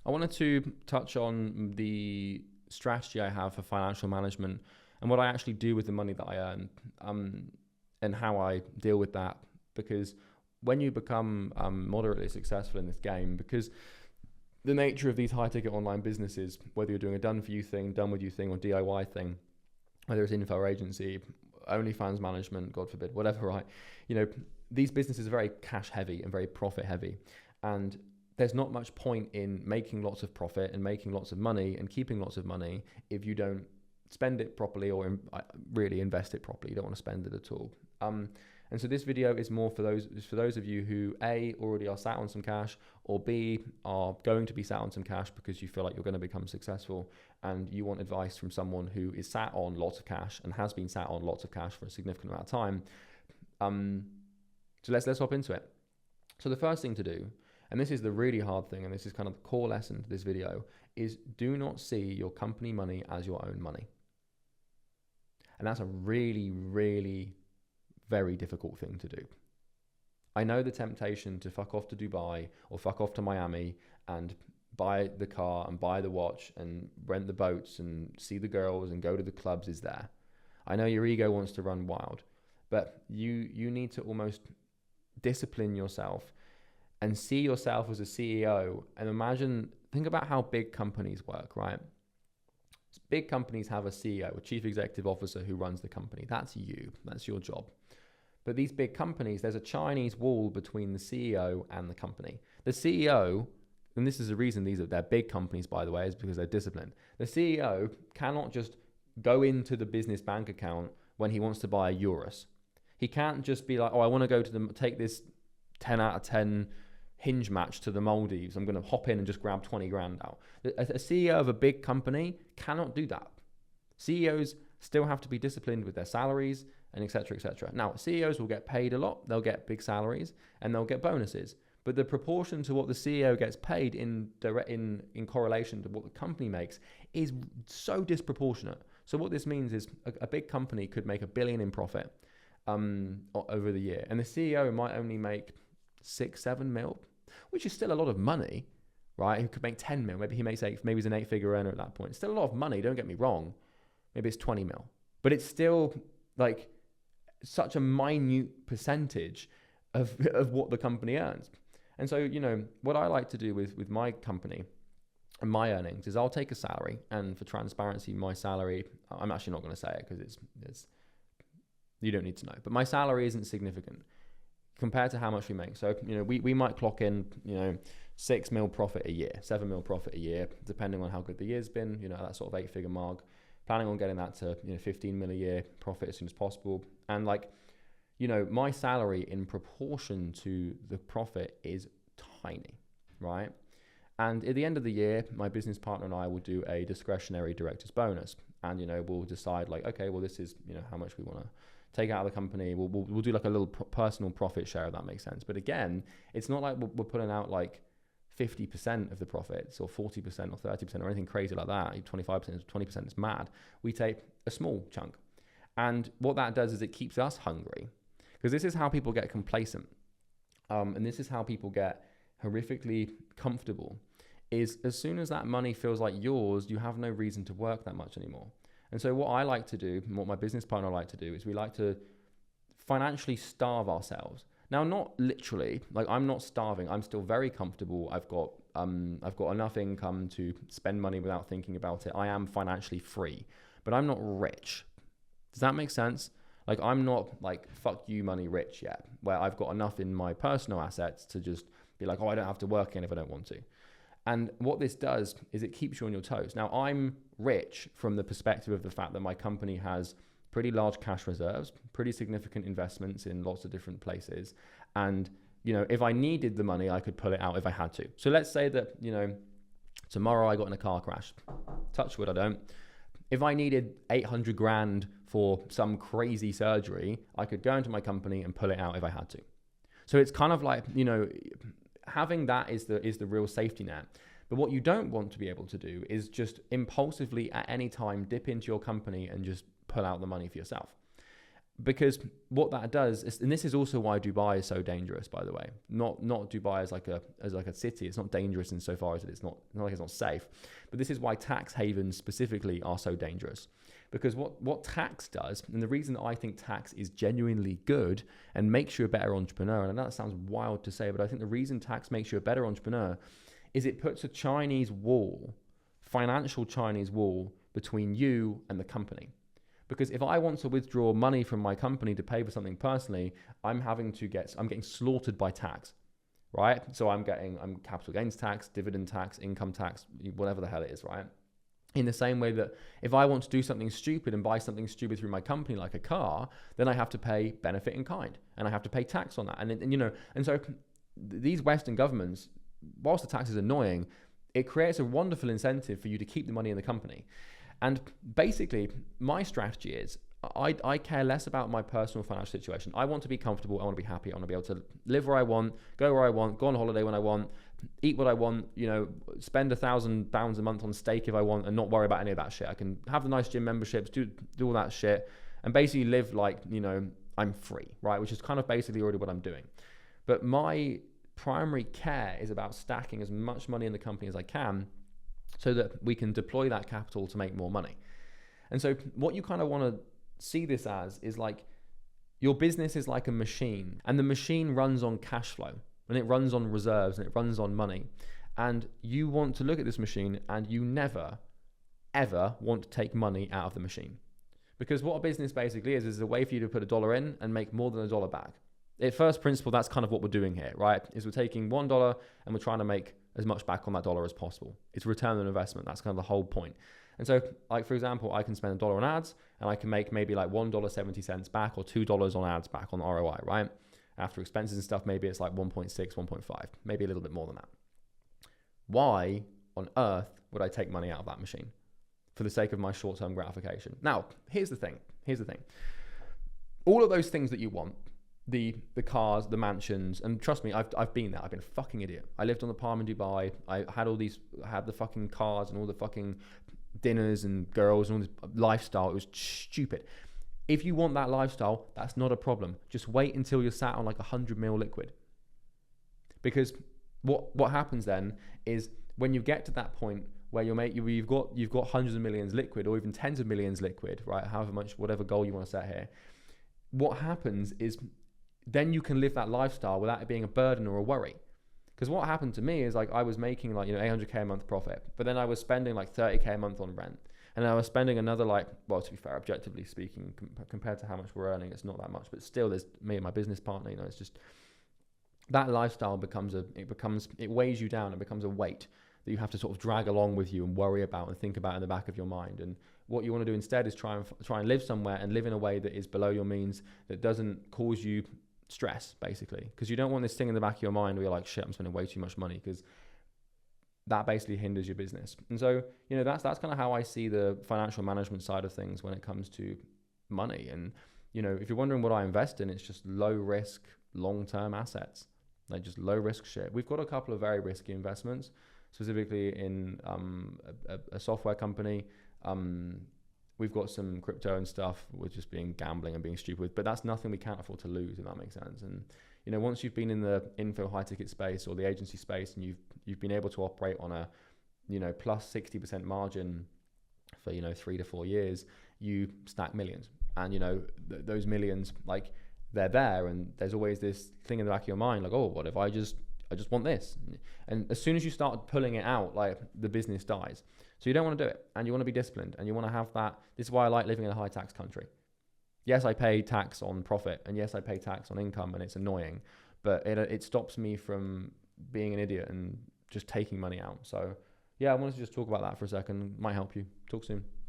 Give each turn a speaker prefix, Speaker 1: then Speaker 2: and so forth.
Speaker 1: I wanted to touch on the strategy I have for financial management and what I actually do with the money that I earn, and how I deal with that. Because when you become moderately successful in this game, because the nature of these high-ticket online businesses, whether you're doing a done-for-you thing, done-with-you thing, or DIY thing, whether it's info agency, OnlyFans management, God forbid, whatever, right? These businesses are very cash-heavy and very profit-heavy. And there's not much point in making lots of profit and making lots of money and keeping lots of money if you don't spend it properly or really invest it properly. You don't want to spend it at all. And so this video is more for those of you who A, already are sat on some cash, or B, are going to be sat on some cash because you feel like you're going to become successful and you want advice from someone who is sat on lots of cash and has been sat on lots of cash for a significant amount of time. So let's hop into it. So the first thing to do, and this is the really hard thing, and this is kind of the core lesson to this video, is do not see your company money as your own money. And that's a really, really very difficult thing to do. I know the temptation to fuck off to Dubai or fuck off to Miami and buy the car and buy the watch and rent the boats and see the girls and go to the clubs is there. I know your ego wants to run wild, but you need to almost discipline yourself and see yourself as a CEO and think about how big companies work, right? Big companies have a CEO, a chief executive officer who runs the company. That's you. That's your job. But these big companies, there's a Chinese wall between the CEO and the company. The CEO, and this is the reason they're big companies, by the way, is because they're disciplined. The CEO cannot just go into the business bank account when he wants to buy a Urus. He can't just be like, oh, I want to go to take this 10 out of 10 hinge match to the Maldives. I'm going to hop in and just grab 20 grand out. A CEO of a big company cannot do that. CEOs still have to be disciplined with their salaries and et cetera, et cetera. Now, CEOs will get paid a lot. They'll get big salaries and they'll get bonuses. But the proportion to what the CEO gets paid in correlation to what the company makes is so disproportionate. So what this means is a big company could make $1 billion in profit over the year. And the CEO might only make 6-7 mil, which is still a lot of money, right? He could make 10 mil. Maybe he makes 8, maybe he's an 8-figure earner at that point. It's still a lot of money. Don't get me wrong. Maybe it's 20 mil, but it's still like such a minute percentage of what the company earns. And so, what I like to do with my company and my earnings is I'll take a salary, and for transparency, my salary, I'm actually not going to say it because it's you don't need to know, but my salary isn't significant compared to how much we make. So, we might clock in, 6 mil profit a year, 7 mil profit a year, depending on how good the year's been, that sort of 8-figure mark, planning on getting that to, 15 mil a year profit as soon as possible. And my salary in proportion to the profit is tiny, right? And at the end of the year, my business partner and I will do a discretionary director's bonus. And, we'll decide okay, well, this is, how much we want to take out of the company. We'll do like a little personal profit share, if that makes sense. But again, it's not like we're putting out like 50% of the profits or 40% or 30% or anything crazy like that. 25%, 20% is mad. We take a small chunk. And what that does is it keeps us hungry, because this is how people get complacent. And this is how people get horrifically comfortable, is as soon as that money feels like yours, you have no reason to work that much anymore. And so what I like to do, and what my business partner like to do, is we like to financially starve ourselves. Now, not literally, I'm not starving. I'm still very comfortable. I've got enough income to spend money without thinking about it. I am financially free, but I'm not rich. Does that make sense? I'm not fuck you money rich yet, where I've got enough in my personal assets to just be like, oh, I don't have to work in if I don't want to. And what this does is it keeps you on your toes. Now, I'm rich from the perspective of the fact that my company has pretty large cash reserves, pretty significant investments in lots of different places. And, if I needed the money, I could pull it out if I had to. So let's say that, tomorrow I got in a car crash. Touch wood, I don't. If I needed 800 grand for some crazy surgery, I could go into my company and pull it out if I had to. So it's kind of like, having that is the real safety net. But what you don't want to be able to do is just impulsively at any time dip into your company and just pull out the money for yourself. Because what that does is, and this is also why Dubai is so dangerous, by the way. Not Dubai as like a city. It's not dangerous insofar as it's not like it's not safe. But this is why tax havens specifically are so dangerous. Because what tax does, and the reason that I think tax is genuinely good and makes you a better entrepreneur, and I know that sounds wild to say, but I think the reason tax makes you a better entrepreneur is it puts a Chinese wall, financial Chinese wall, between you and the company. Because if I want to withdraw money from my company to pay for something personally, I'm getting slaughtered by tax, right? So I'm capital gains tax, dividend tax, income tax, whatever the hell it is, right? In the same way that if I want to do something stupid and buy something stupid through my company, like a car, then I have to pay benefit in kind and I have to pay tax on that. And so these Western governments, whilst the tax is annoying, it creates a wonderful incentive for you to keep the money in the company. And basically, my strategy is I care less about my personal financial situation. I want to be comfortable. I want to be happy. I want to be able to live where I want, go where I want, go on holiday when I want, eat what I want, spend £1,000 a month on steak if I want and not worry about any of that shit. I can have the nice gym memberships, do all that shit and basically live like, I'm free, right? Which is kind of basically already what I'm doing. But my primary care is about stacking as much money in the company as I can so that we can deploy that capital to make more money. And so what you kind of want to see this as is like your business is like a machine, and the machine runs on cash flow and it runs on reserves and it runs on money. And you want to look at this machine and you never, ever want to take money out of the machine. Because what a business basically is a way for you to put $1 in and make more than $1 back. At first principle, that's kind of what we're doing here, right? Is we're taking $1 and we're trying to make as much back on that dollar as possible. It's return on investment. That's kind of the whole point. And so, like, for example, I can spend $1 on ads and I can make maybe like $1.70 back or $2 on ads back on ROI, right? After expenses and stuff, maybe it's like 1.6, 1.5, maybe a little bit more than that. Why on earth would I take money out of that machine? For the sake of my short-term gratification. Now, here's the thing. All of those things that you want, the cars, the mansions, and trust me, I've been there. I've been a fucking idiot. I lived on the Palm in Dubai. I had the fucking cars and all the fucking dinners and girls and all this lifestyle. It was stupid. If you want that lifestyle, that's not a problem. Just wait until you're sat on like 100 mil liquid. Because what happens then is when you get to that point where you've got hundreds of millions liquid or even tens of millions liquid, right? However much, whatever goal you want to set here. What happens is then you can live that lifestyle without it being a burden or a worry. Because what happened to me is like I was making like 800k a month profit, but then I was spending like 30k a month on rent, and I was spending another to be fair, objectively speaking, compared to how much we're earning, it's not that much, but still, there's me and my business partner. It's just that lifestyle it weighs you down. It becomes a weight that you have to sort of drag along with you and worry about and think about in the back of your mind. And what you want to do instead is try and live somewhere and live in a way that is below your means, that doesn't cause you stress, basically, because you don't want this thing in the back of your mind where you're like, shit, I'm spending way too much money, because that basically hinders your business. And so, that's kind of how I see the financial management side of things when it comes to money. And, if you're wondering what I invest in, it's just low risk, long-term assets, like just low risk shit. We've got a couple of very risky investments, specifically in a software company. We've got some crypto and stuff, with just being gambling and being stupid, but that's nothing we can't afford to lose, if that makes sense. And once you've been in the info high ticket space or the agency space, and you've been able to operate on a plus 60% margin for 3 to 4 years, you stack millions. And those millions, like, they're there, and there's always this thing in the back of your mind, like, oh, what if I just want this? And as soon as you start pulling it out, like, the business dies. So you don't want to do it, and you want to be disciplined, and you want to have that. This is why I like living in a high tax country. Yes, I pay tax on profit, and yes, I pay tax on income, and it's annoying, but it stops me from being an idiot and just taking money out. So yeah, I wanted to just talk about that for a second. Might help you. Talk soon.